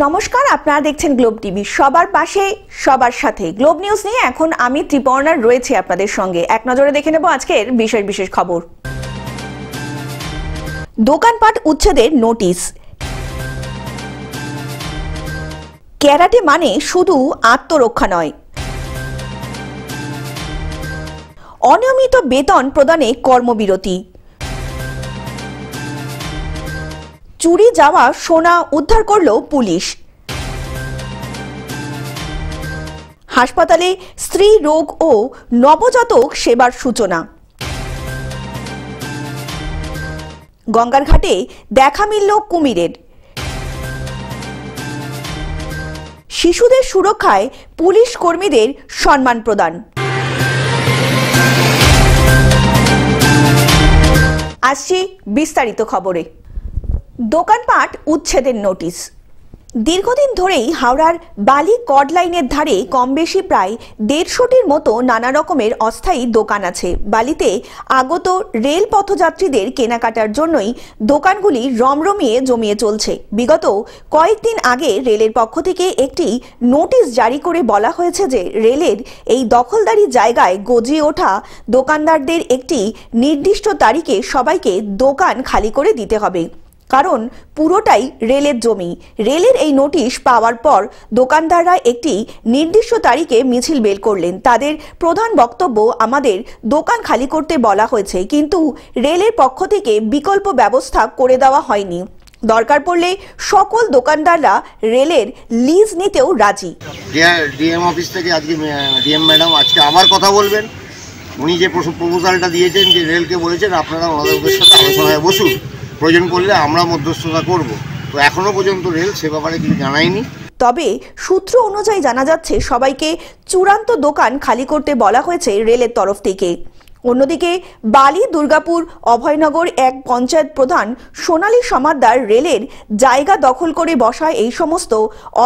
নমস্কার, আপনারা দেখছেন গ্লোব টিভি। সবার পাশে সবার সাথে গ্লোব নিউজ নিয়ে এখন আমি ত্রিপর্ণা রয়েছে আপনাদের সঙ্গে। এক নজরে দেখে নেব আজকের বিশেষ বিশেষ খবর। দোকানপাট উচ্ছেদের নোটিশ। ক্যারাটে মানে শুধু আত্মরক্ষা নয়। অনিয়মিত বেতন প্রদানে কর্মবিরতি। চুরি যাওয়া সোনা উদ্ধার করল পুলিশ। হাসপাতালে স্ত্রী রোগ ও নবজাতক সেবার সূচনা। গঙ্গার ঘাটে দেখা মিলল কুমিরের। শিশুদের সুরক্ষায় পুলিশ কর্মীদের সম্মান প্রদান। আসছি বিস্তারিত খবরে। দোকানপাট উচ্ছেদের নোটিশ। দীর্ঘদিন ধরেই হাওড়ার বালি কড লাইনের ধারে কম বেশি প্রায় 150টির মতো নানা রকমের অস্থায়ী দোকান আছে। বালিতে আগত রেল পথযাত্রীদের কেনাকাটার জন্যই দোকানগুলি রমরমিয়ে জমিয়ে চলছে। বিগত কয়েকদিন আগে রেলের পক্ষ থেকে একটি নোটিশ জারি করে বলা হয়েছে যে রেলের এই দখলদারি জায়গায় গজিয়ে ওঠা দোকানদারদের একটি নির্দিষ্ট তারিখে সবাইকে দোকান খালি করে দিতে হবে, কারণ পুরোটাই রেলের জমি। রেলের এই নোটিশ পাওয়ার পর দোকানদাররা একটি নির্দিষ্ট তারিখে মিছিল বের করলেন। তাদের প্রধান বক্তব্য, আমাদের দোকান খালি করতে বলা হয়েছে, কিন্তু রেলের পক্ষ থেকে বিকল্প ব্যবস্থা করে দেওয়া হয়নি। দরকার পড়লে সকল দোকানদাররা রেলের লিজ নিতেও রাজি। ডিএম অফিস থেকে আজকে ডিএম ম্যাডাম আজকে আবার কথা বলবেন। উনি যে প্রপোজালটা দিয়েছেন, যে রেলকে বলেছেন আপনারা ওনাদের সাথে আলোচনায় বসুন, প্রয়োজন পড়লে আমরা মধ্যস্থতা করব। তো এখনো পর্যন্ত রেল সে ব্যাপারে কিছু জানায়নি। তবে সূত্র অনুযায়ী জানা যাচ্ছে সবাইকে চূড়ান্ত দোকান খালি করতে বলা হয়েছে রেলের তরফ থেকে। অন্যদিকে বালি দুর্গাপুর অভয়নগর এক পঞ্চায়েত প্রধান সোনালী সমাদ্দার রেলের জায়গা দখল করে বসায় এই সমস্ত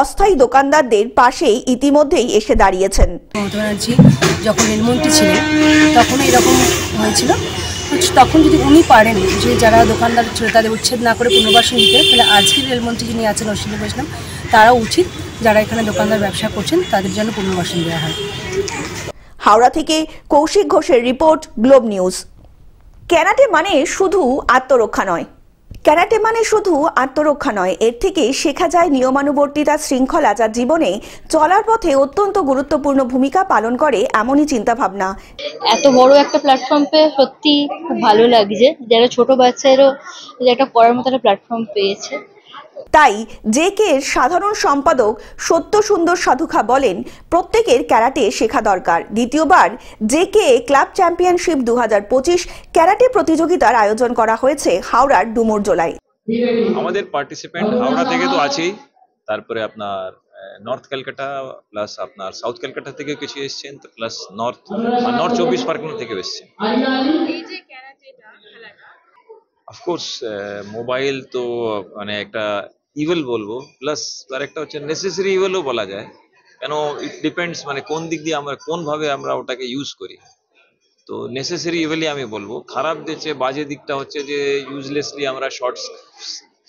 অস্থায়ী দোকানদারদের পাশে ইতিমধ্যেই এসে দাঁড়িয়েছেন। যখন রেলমন্ত্রী ছিলেন তখন এরকম হয়েছিল। তখন যদি উনি পারেন যে যারা দোকানদার ছিল তাদের উচ্ছেদ না করে পুনর্বাসন দিতে, তাহলে আজকের রেলমন্ত্রী যিনি আছেন অশ্বিনী বৈষ্ণব, তারা উচিত যারা এখানে দোকানদার ব্যবসা করছেন তাদের জন্য পুনর্বাসন দেওয়া হয়। হাওড়া থেকে কৌশিক ঘোষের রিপোর্ট, গ্লোব নিউজ। ক্যারাটে মানে শুধু আত্মরক্ষা নয়। ক্যারাটে মানে শুধু আত্মরক্ষা নয়, এর থেকে শেখা যায় নিয়মানুবর্তিতা, শৃঙ্খলা, যা জীবনে চলার পথে অত্যন্ত গুরুত্বপূর্ণ ভূমিকা পালন করে এমনই চিন্তাভাবনা। এত বড় একটা প্ল্যাটফর্ম পেয়ে সত্যি খুব ভালো লাগছে, যারা ছোট বাচ্চাদেরও একটা করার মতো একটা প্ল্যাটফর্ম পেয়েছে। তাই জেকে সাধারণ সম্পাদক সত্য সুন্দর সাধুখা বলেন, প্রত্যেকের ক্যারাটে শেখা দরকার। দ্বিতীয়বার জেকে ক্লাব চ্যাম্পিয়নশিপ 2025 ক্যারাটে প্রতিযোগিতার আয়োজন করা হয়েছে হাওড়ার ডুমুরজোলায়। আমাদের পার্টিসিপেন্ট হাওড়া থেকে তো আছেই, তারপরে আপনার নর্থ ক্যালকাটা প্লাস আপনার সাউথ ক্যালকাটা থেকে কিছু এসেছেন, প্লাস নর্থ 24 পরগনা থেকে এসেছেন। অফকোর্স মোবাইল তো মানে একটা ইভেল বলবো, প্লাস তার একটা হচ্ছে নেসেসারি ইভেলও বলা যায়। কেন, ইট ডিপেন্ডস মানে কোন দিক দিয়ে আমরা কোনভাবে আমরা ওটাকে ইউজ করি। তো নেসেসারি ইভেলই আমি বলবো। খারাপ দিচ্ছে, বাজে দিকটা হচ্ছে যে ইউজলেসলি আমরা শর্টস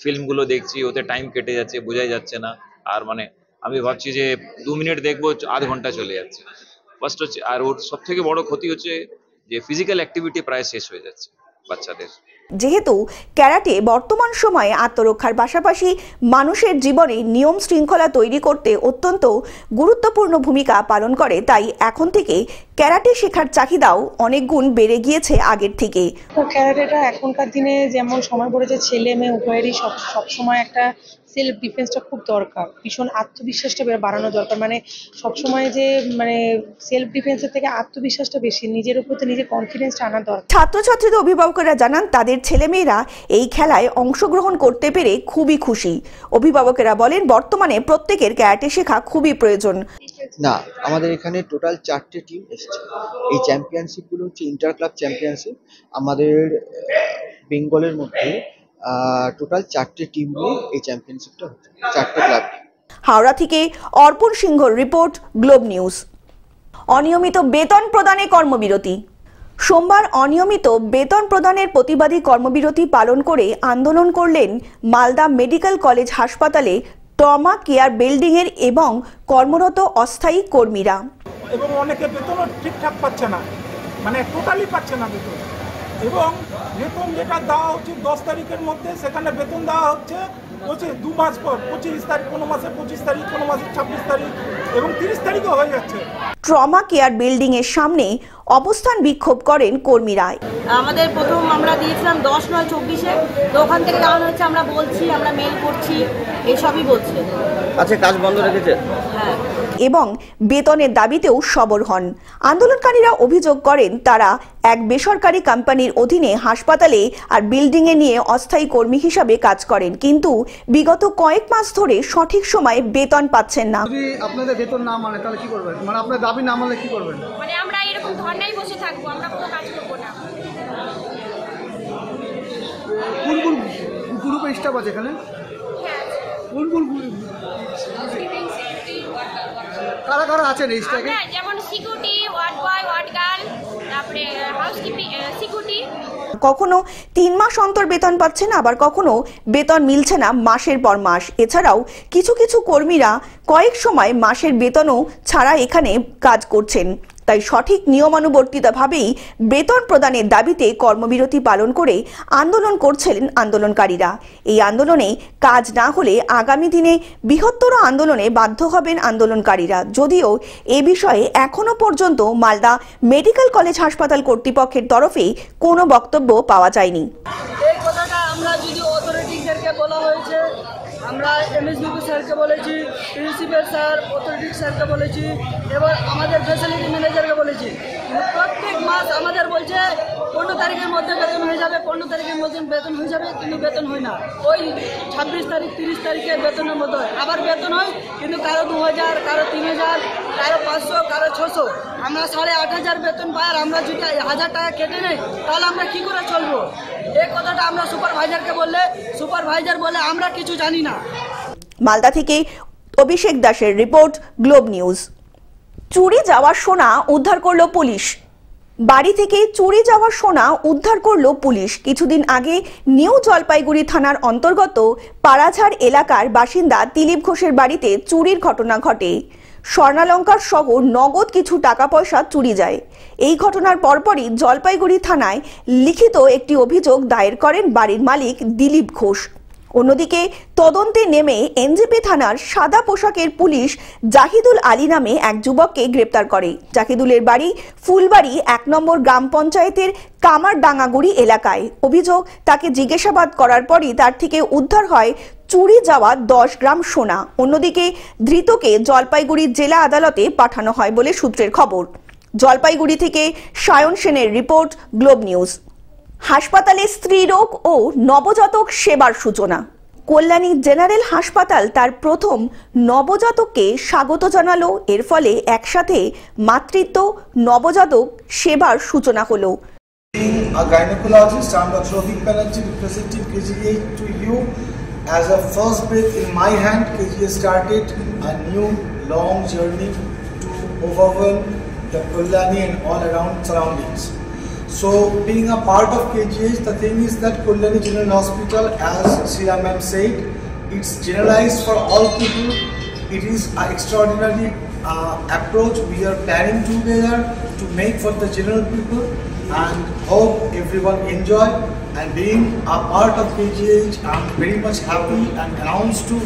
ফিল্মগুলো দেখছি, ওতে টাইম কেটে যাচ্ছে, বোঝাই যাচ্ছে না। আর মানে আমি ভাবছি যে 2 মিনিট দেখবো, আধ ঘন্টা চলে যাচ্ছে ফার্স্ট হচ্ছে। আর ওর সব থেকে বড় ক্ষতি হচ্ছে যে ফিজিক্যাল অ্যাক্টিভিটি প্রায় শেষ হয়ে যাচ্ছে বাচ্চাদের। যেহেতু ক্যারাটে বর্তমান সময়ে আত্মরক্ষার পাশাপাশি মানুষের জীবনে নিয়ম শৃঙ্খলা তৈরি করতে অত্যন্ত গুরুত্বপূর্ণ ভূমিকা পালন করে, তাই এখন থেকে ক্যারাটে শেখার চাহিদাও অনেক গুণ বেড়ে গিয়েছে আগের থেকে। তো ক্যারাটেটা এখনকার দিনে যেমন সময় পড়েছে, ছেলে মেয়ে উভয়েরই সবসময় একটা সেলফ ডিফেন্সটা খুব দরকার, ভীষণ আত্মবিশ্বাসটা বাড়ানো দরকার। মানে সবসময় যে মানে সেলফ ডিফেন্সের থেকে আত্মবিশ্বাসটা বেশি, নিজের উপর নিজে কনফিডেন্সটা আনা দরকার। ছাত্রছাত্রীদের অভিভাবকরা জানান তাদের ছেলেমেয়েরা এই খেলায় অংশগ্রহণ করতে পেরে খুবই খুশি। অভিভাবকেরা বলেন বর্তমানে প্রত্যেকের ক্যারাটে শেখা খুবই প্রয়োজন। না, আমাদের এখানে টোটাল 4টে টিম এসেছে। এই চ্যাম্পিয়নশিপগুলো হচ্ছে ইন্টার ক্লাব চ্যাম্পিয়নশিপ। আমাদের বেঙ্গলের মধ্যে টোটাল 4টে টিম নিয়ে এই চ্যাম্পিয়নশিপটা হচ্ছে, 4টে ক্লাব। হাওড়া থেকে অর্পণ সিংহর রিপোর্ট, গ্লোব নিউজ। অনিয়মিত বেতন প্রদানে কর্মবিরতি। সোমবার অনিয়মিত বেতন প্রদানের প্রতিবাদী কর্মবিরতি পালন করে আন্দোলন করলেন মালদা মেডিকেল কলেজ হাসপাতালে ট্রমা কেয়ার বিল্ডিং এর এবং কর্মরত অস্থায়ী কর্মীরা। এবং অনেকে বেতনও ঠিকঠাক পাচ্ছে না, মানে টোটালি পাচ্ছে না বেতন। এবং বেতন যেটা দেওয়া উচিত 10 তারিখের মধ্যে, সেখানে বেতন দেওয়া হচ্ছে 2 মাস পর, 25 তারিখ, কোনো মাসে 25 তারিখ, কোনো মাসে 26 তারিখ এবং 30 তারিখও হয়ে যাচ্ছে। ট্রমা কেয়ার বিল্ডিং এর সামনে অবস্থান বিক্ষোভ করেন কর্মীরা। আমাদের প্রথম আমরা দিয়েছিলাম 10/9/24-এ, তো ওখান থেকে জানানো হচ্ছে আমরা বলছি, আমরা মেল করছি, এসবই বলছে। আচ্ছা, কাজ বন্ধ রেখেছে। হ্যাঁ। এবং বেতনের দাবিতেও সরব হন। আন্দোলনকারীরা অভিযোগ করেন তারা এক বেসরকারি কোম্পানির অধীনে হাসপাতালে আর বিল্ডিংয়ে নিয়ে অস্থায়ী কর্মী হিসাবে কাজ করেন, কিন্তু বিগত কয়েক মাস ধরে সঠিক সময়ে বেতন পাচ্ছেন না। যদি আপনাদের বেতন না মানে তাহলে কি করবেন? মানে আপনার দাবি না মানলে কি করবেন? মানে আমরা এরকম ধর্নায় বসে থাকবো, আমরা কোনো কাজ করবো না। কোন কোন গ্রুপে স্টাফ আছে এখানে? কোন কোন কারা কারা আছেন এই স্টাফে? যেমন security, ward boy, ward girl, তারপরে হাউসকিপিং, সিকিউরিটি। কখনো 3 মাস অন্তর বেতন পাচ্ছেন, আবার কখনো বেতন মিলছে না মাসের পর মাস। এছাড়াও কিছু কিছু কর্মীরা কয়েক সময় মাসের বেতনও ছাড়া এখানে কাজ করছেন। তাই সঠিক নিয়মানুবর্তিতভাবেই বেতন প্রদানের দাবিতে কর্মবিরতি পালন করে আন্দোলন করছিলেন আন্দোলনকারীরা। এই আন্দোলনে কাজ না হলে আগামী দিনে বৃহত্তর আন্দোলনে বাধ্য হবেন আন্দোলনকারীরা। যদিও এ বিষয়ে এখনো পর্যন্ত মালদা মেডিকেল কলেজ হাসপাতাল কর্তৃপক্ষের তরফে কোনো বক্তব্য পাওয়া যায়নি। এই কথাটা আমরা যদি অথরিটিদেরকে বলা হয়েছে, আমরা এমএসবিপি স্যারকে বলেছি, প্রিন্সিপাল স্যার, অথরিটি স্যারকে বলেছি, এবার আমাদের ফ্যাসিলিটি ম্যানেজারকে বলেছি। প্রত্যেক মাস আমাদের বলছে 15 তারিখের মধ্যে বেতন হয়ে যাবে, 15 তারিখের মধ্যে বেতন হয়ে যাবে, কিন্তু বেতন হয় না। ওই 26 তারিখ 30 তারিখে বেতনের মতো হয়, আবার বেতন হয় কিন্তু কারো 2000, কারো 3000, কারো 500, কারো 600। আমরা 8,500 বেতন পাই, আর আমরা যদি 1000 টাকা কেটে নেই তাহলে আমরা কি করে চলবো? এই কথাটা আমরা সুপারভাইজারকে বললে সুপারভাইজার বলে আমরা কিছু জানি না। মালদা থেকে অভিষেক দাসের রিপোর্ট, গ্লোব নিউজ। চুরি যাওয়া সোনা উদ্ধার করল পুলিশ। বাড়ি থেকে চুরি যাওয়া সোনা উদ্ধার করল পুলিশ। কিছুদিন আগে নিউ জলপাইগুড়ি থানার অন্তর্গত পাড়াঝাড় এলাকার বাসিন্দা দিলীপ ঘোষের বাড়িতে চুরির ঘটনা ঘটে। স্বর্ণালঙ্কার সহ নগদ কিছু টাকা পয়সা চুরি যায়। এই ঘটনার পরপরই জলপাইগুড়ি থানায় লিখিত একটি অভিযোগ দায়ের করেন বাড়ির মালিক দিলীপ ঘোষ। অন্যদিকে তদন্তে নেমে এনজেপি থানার সাদা পোশাকের পুলিশ জাহিদুল আলী নামে এক যুবককে গ্রেপ্তার করে। জাহিদুলের বাড়ি ফুলবাড়ি 1 নম্বর গ্রাম পঞ্চায়েতের কামারডাঙ্গাগুড়ি এলাকায়। অভিযোগ, তাকে জিজ্ঞাসাবাদ করার পরই তার থেকে উদ্ধার হয় চুরি যাওয়া 10 গ্রাম সোনা। অন্যদিকে ধৃতকে জলপাইগুড়ি জেলা আদালতে পাঠানো হয় বলে সূত্রের খবর। জলপাইগুড়ি থেকে সায়ন সেনের রিপোর্ট, গ্লোব নিউজ। হাসপাতালে স্ত্রীরোগ ও নবজাতক সেবার সূচনা। কল্যাণী জেনারেল হাসপাতাল তার প্রথম নবজাতককে স্বাগত জানালো। এর ফলে একসাথে মাতৃত্ব, নবজাতক সেবার সূচনা হলো। A gynecologist, I'm Dr. Ravi Banerjee, representing KGH to you. As a first breath in my hand, KGH started a new long journey to overwhelm the Kollani and all around surroundings. So, being a part of KGH, the thing is that Kollani General Hospital, as Sriya ma'am said, it's generalized for all people. It is an extraordinary approach we are planning together to make for the general people, and hope everyone enjoy. And being a part of KGH, I'm very much happy and announced to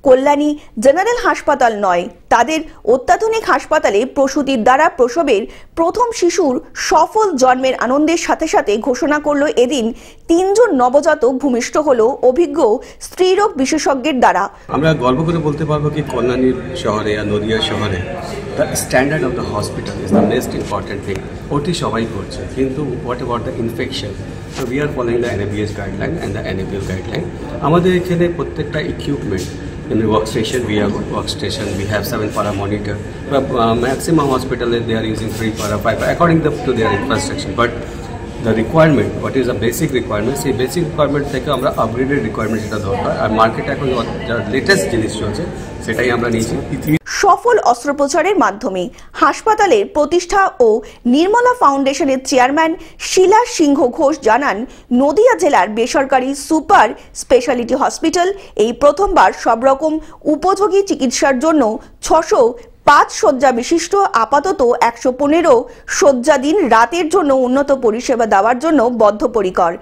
Kalyani general হাসপাতাল নয়, তাদের অত্যাধুনিক হাসপাতালে প্রসূতির দ্বারা প্রসবের প্রথম শিশুর সফল জন্মের আনন্দের সাথে সাথে ঘোষণা করল এদিন 3 জন নবজাতক ভূমিষ্ঠ হলো অভিজ্ঞ স্ত্রীরোগ বিশেষজ্ঞের দ্বারা। আমরা গর্ব করে বলতে পারবো কি কল্যাণীর শহরে আর নদিয়া শহরে the standard of the hospital is the most important thing. ওটি সবাই করছে, কিন্তু what about the infection? So we are following the NABS guideline and the NABL guideline. আমাদের এখানে প্রত্যেকটা equipment in the workstation, we have workstation, we have 7 para monitor, but maximum hospital they are using 3 para 5 according to their infrastructure. But the requirement, what is the basic requirement? সেই basic requirement থেকে আমরা upgraded requirement যেটা দরকার, আর মার্কেটে এখন যা latest জিনিস চলছে সেটাই আমরা নিয়েছি। সফল অস্ত্রোপচারের মাধ্যমে। হাসপাতালের প্রতিষ্ঠা ও নির্মলা ফাউন্ডেশনের চেয়ারম্যান শিলা সিংহ ঘোষ জানান, নদিয়া জেলার বেসরকারি সুপার স্পেশালিটি হসপিটাল এই প্রথমবার সব রকম উপযোগী চিকিৎসার জন্য 605 শয্যা বিশিষ্ট আপাতত 115 শয্যাধীন রাতের জন্য উন্নত পরিষেবা দেওয়ার জন্য বদ্ধপরিকর।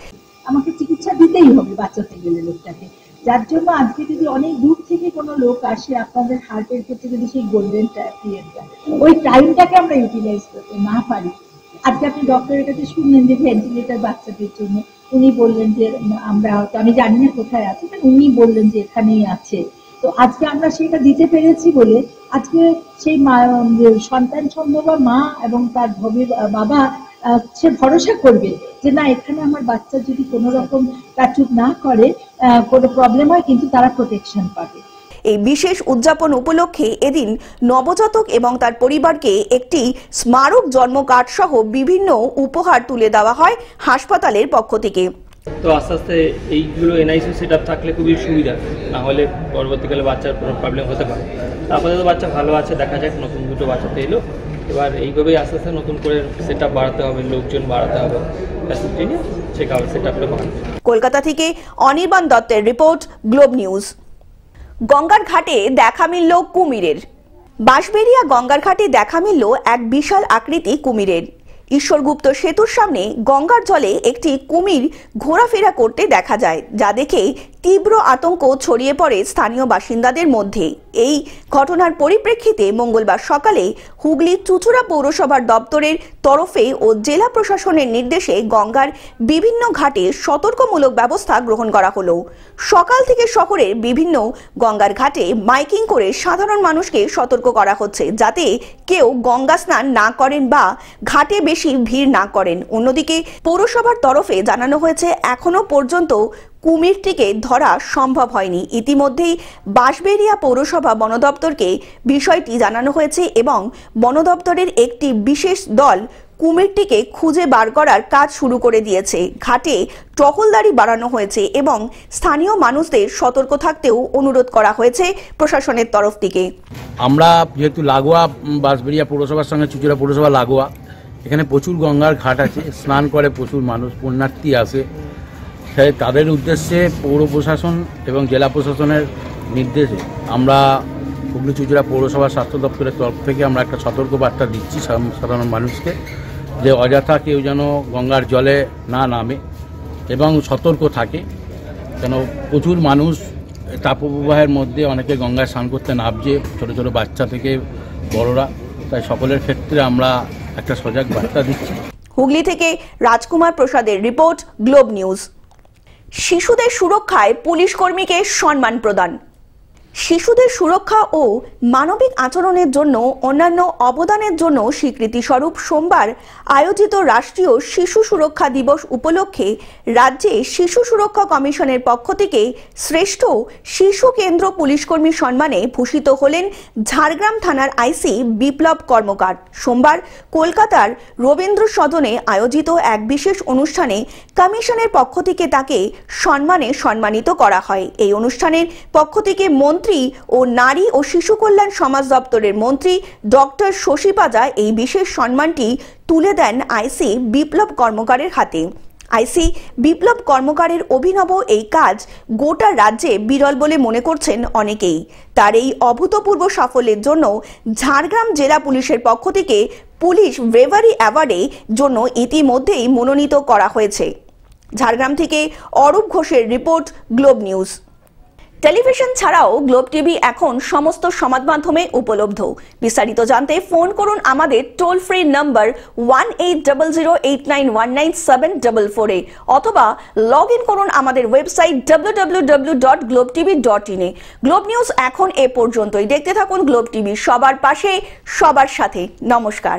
আমাকে চিকিৎসা দিতেই হবে বাঁচাতে গেলে লোকটাকে, যার জন্য আজকে যদি অনেক দূর থেকে কোনো লোক আসে, আপনাদের হার্টের ক্ষেত্রে যদি সেই গোল্ডেন পিরিয়ডটা, ওই টাইমটাকে আমরা ইউটিলাইজ করতে না পারি। আজকে আপনি ডক্টরের কাছে শুনলেন যে ভেন্টিলেটর বাচ্চাদের জন্য, উনি বললেন যে আমরা হয়তো, আমি জানি না কোথায় আছে, উনি বললেন যে এখানেই আছে। তো আজকে আমরা সেটা দিতে পেরেছি বলে আজকে সেই সন্তান সম্ভবা মা এবং তার বাবা সে ভরসা করবে যে না, এখানে আমার বাচ্চা যদি কোনো রকম কাটুক না করে, কোনো প্রবলেম হয়, কিন্তু তারা প্রোটেকশন পাবে। এই বিশেষ উদযাপন উপলক্ষে এদিন নবজাতক এবং তার পরিবারকে একটি স্মারক জন্ম কার্ড সহ বিভিন্ন উপহার তুলে দেওয়া হয় হাসপাতালের পক্ষ থেকে। তো আস্তে আস্তে এইগুলো এনআইসিউ সেট আপ থাকলে খুবই সুবিধা, না হলে পরবর্তীকালে বাচ্চার কোনো প্রবলেম হতে পারে। আপাতত বাচ্চা ভালো আছে, দেখা যাক, নতুন দুটো বাচ্চা তো এলো, এবার এইভাবেই আস্তে আস্তে নতুন করে সেট আপ বাড়াতে হবে, লোকজন বাড়াতে হবে, ফ্যাসিলিটি নিয়ে সেট আপটা বাড়াতে হবে। কলকাতা থেকে অনির্বাণ দত্তের রিপোর্ট, গ্লোব নিউজ। গঙ্গার ঘাটে দেখা মিলল কুমিরের। বাঁশবেড়িয়া গঙ্গার ঘাটে দেখা মিলল এক বিশাল আকৃতি কুমিরের। ঈশ্বরগুপ্ত সেতুর সামনে গঙ্গার জলে একটি কুমির ঘোরাফেরা করতে দেখা যায়, যা দেখে তীব্র আতঙ্ক ছড়িয়ে পড়ে স্থানীয় বাসিন্দাদের মধ্যে। এই ঘটনার পরিপ্রেক্ষিতে মঙ্গলবার সকালে হুগলি চুঁচুড়া পৌরসভার দপ্তরের তরফে ও জেলা প্রশাসনের নির্দেশে গঙ্গার বিভিন্ন ঘাটে সতর্কমূলক ব্যবস্থা গ্রহণ করা হলো। সকাল থেকে শহরের বিভিন্ন গঙ্গার ঘাটে মাইকিং করে সাধারণ মানুষকে সতর্ক করা হচ্ছে, যাতে কেউ গঙ্গা স্নান না করেন বা ঘাটে বেশি ভিড় না করেন। অন্যদিকে পৌরসভার তরফে জানানো হয়েছে, এখনো পর্যন্ত কুমিরটিকে ধরা সম্ভব হয়নি। ইতিমধ্যেই বাঁশবেড়িয়া পৌরসভা বন দপ্তরকে বিষয়টি জানানো হয়েছে এবং বন দপ্তরের একটি বিশেষ দল কুমিরটিকে খুঁজে বার করার কাজ শুরু করে দিয়েছে। ঘাটে টহলদারি বাড়ানো হয়েছে এবং স্থানীয় মানুষদের সতর্ক থাকতেও অনুরোধ করা হয়েছে প্রশাসনের তরফ থেকে। আমরা যেহেতু লাগোয়া, বাঁশবেড়িয়া পৌরসভার সঙ্গে চুঁচুড়া পৌরসভা লাগোয়া, এখানে প্রচুর গঙ্গার ঘাট আছে, স্নান করে প্রচুর মানুষ, পুণ্যার্থী আসে। তাদের উদ্দেশ্যে পৌর প্রশাসন এবং জেলা প্রশাসনের নির্দেশে আমরা হুগলি চুঁচুড়া পৌরসভার স্বাস্থ্য দপ্তরের তরফ থেকে আমরা একটা সতর্ক বার্তা দিচ্ছি সাধারণ মানুষকে, যে অযথা কেউ যেন গঙ্গার জলে না নামে এবং সতর্ক থাকে। কেন প্রচুর মানুষ তাপপ্রবাহের মধ্যে অনেকে গঙ্গায় স্নান করতে নামছে, ছোটো ছোটো বাচ্চা থেকে বড়রা, তাই সকলের ক্ষেত্রে আমরা একটা সজাগ বার্তা দিচ্ছি। হুগলি থেকে রাজকুমার প্রসাদের রিপোর্ট, গ্লোব নিউজ। শিশুদের সুরক্ষায় পুলিশ কর্মীকে সম্মান প্রদান। শিশুদের সুরক্ষা ও মানবিক আচরণের জন্য অন্যান্য অবদানের জন্য স্বীকৃতি স্বরূপ সোমবার আয়োজিত রাষ্ট্রীয় শিশু সুরক্ষা দিবস উপলক্ষে রাজ্যে শিশু সুরক্ষা কমিশনের পক্ষ থেকে শ্রেষ্ঠ শিশু কেন্দ্র পুলিশকর্মী সম্মানে ভূষিত হলেন ঝাড়গ্রাম থানার আইসি বিপ্লব কর্মকার। সোমবার কলকাতার রবীন্দ্র সদনে আয়োজিত এক বিশেষ অনুষ্ঠানে কমিশনের পক্ষ থেকে তাকে সম্মানে সম্মানিত করা হয়। এই অনুষ্ঠানের পক্ষ থেকে মন্ত্রী ও নারী ও শিশু কল্যাণ সমাজ দপ্তরের মন্ত্রী ডক্টর শশী পাজা এই বিশেষ সম্মানটি তুলে দেন আইসি বিপ্লব কর্মকারের হাতে। আইসি বিপ্লব কর্মকারের অভিনব এই কাজ গোটা রাজ্যে বিরল বলে মনে করছেন অনেকেই। তার এই অভূতপূর্ব সাফল্যের জন্য ঝাড়গ্রাম জেলা পুলিশের পক্ষ থেকে পুলিশ ব্রেভারি অ্যাওয়ার্ডের জন্য ইতিমধ্যেই মনোনীত করা হয়েছে। ঝাড়গ্রাম থেকে অরূপ ঘোষের রিপোর্ট, গ্লোব নিউজ। টেলিভিশন ছাড়াও গ্লোব টিভি এখন সমস্ত সংবাদ মাধ্যমে উপলব্ধ। বিস্তারিত জানতে ফোন করুন আমাদের টোল ফ্রি নম্বর 180089197444 এ অথবা লগ ইন করুন আমাদের ওয়েবসাইট www.globetv.in এ। গ্লোব নিউজ এখন এ পর্যন্তই। দেখতে থাকুন গ্লোব টিভি, সবার পাশে সবার সাথে। নমস্কার।